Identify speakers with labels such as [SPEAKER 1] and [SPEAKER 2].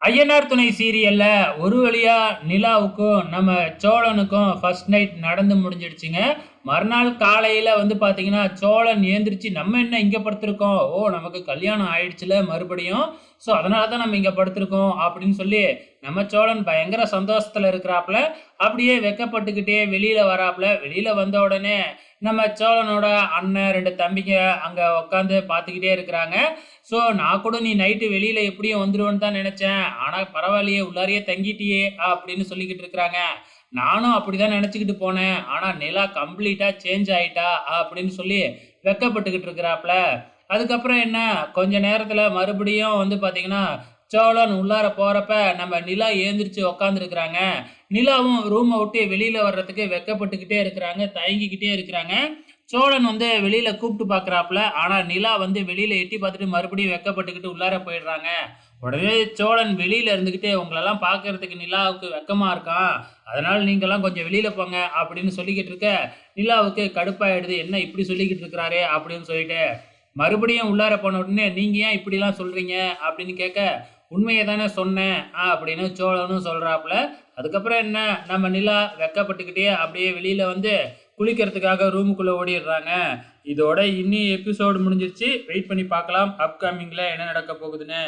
[SPEAKER 1] ஐயனார் துணை சீரியல்ல ஒரு வழியா நிலாவுக்கும் நம்ம சோழனுக்கும் ஃபர்ஸ்ட் நைட் நடந்து முடிஞ்சிடுச்சுங்க. மறுநாள் காலையில பார்த்தீங்கன்னா, சோழன் எந்திரிச்சு நம்ம என்ன இங்க படுத்திருக்கோம்? ஓ! நமக்கு கல்யாணம் ஆயிடுச்சுல மறுபடியும். ஸோ அதனால தான் நம்ம இங்க படுத்திருக்கோம் அப்படின்னு சொல்லி, நம்ம சோழன் பயங்கர சந்தோஷத்துல இருக்கிறாப்புல. அப்படியே வெட்கப்பட்டுக்கிட்டே வெளியில வராப்புல. வெளியில வந்த உடனே நம்ம சோழனோட அண்ணன் 2 தம்பிங்க அங்க உட்காந்து பார்த்துக்கிட்டே இருக்கிறாங்க. ஸோ நான் கூட நீ நைட்டு வெளியில எப்படியும் வந்துருவேன்னு தான் நினைச்சேன். ஆனா பரவாயில்லையே உள்ளாரையே தங்கிட்டியே அப்படின்னு சொல்லிக்கிட்டு இருக்கிறாங்க. நானும் அப்படிதான் நினைச்சுக்கிட்டு போனேன். ஆனா நிலா கம்ப்ளீட்டா சேஞ்ச் ஆயிட்டா அப்படின்னு சொல்லி வெட்கப்பட்டுக்கிட்டு இருக்கிறாப்புல. அதுக்கப்புறம் என்ன கொஞ்ச நேரத்துல மறுபடியும் பார்த்தீங்கன்னா, சோழன் உள்ளார போறப்ப நம்ம நிலா எழுந்திரிச்சு உட்காந்துருக்கிறாங்க. நிலாவும் ரூம விட்டு வெளியில வர்றதுக்கு வெட்கப்பட்டுக்கிட்டே இருக்கிறாங்க. தயங்கிக்கிட்டே இருக்கிறாங்க. சோழன் வெளியில கூப்பிட்டு பார்க்குறாப்புல. ஆனா நிலா வெளியில எட்டி பார்த்துட்டு மறுபடியும் வெட்கப்பட்டுக்கிட்டு உள்ளார போயிடுறாங்க. உடனே சோழன் வெளியில இருந்துகிட்டு, "உங்களெல்லாம் பார்க்கறதுக்கு நிலாவுக்கு வெட்கமா இருக்காம். அதனால நீங்கலாம் கொஞ்சம் வெளியில போங்க" அப்படின்னு சொல்லிக்கிட்டு இருக்க, நிலாவுக்கு கடுப்பாயிடுது. "என்ன இப்படி சொல்லிக்கிட்டு இருக்கிறாரே" அப்படின்னு சொல்லிட்டு. மறுபடியும் உள்ளார போன உடனே, "நீங்க ஏன் இப்படிலாம் சொல்றீங்க?" அப்படின்னு கேட்க, "உண்மைய தானே சொன்னேன்" அப்படின்னு சோழனும் சொல்றாப்புல. அதுக்கப்புறம் என்ன, நம்ம நிலா வெட்கப்பட்டுக்கிட்டே அப்படியே வெளியில குளிக்கிறதுக்காக ரூமுக்குள்ள ஓடிடுறாங்க. இதோட இன்னி எபிசோடு முடிஞ்சிருச்சு. வெயிட் பண்ணி பார்க்கலாம் அப்கமிங்ல என்ன நடக்க போகுதுன்னு.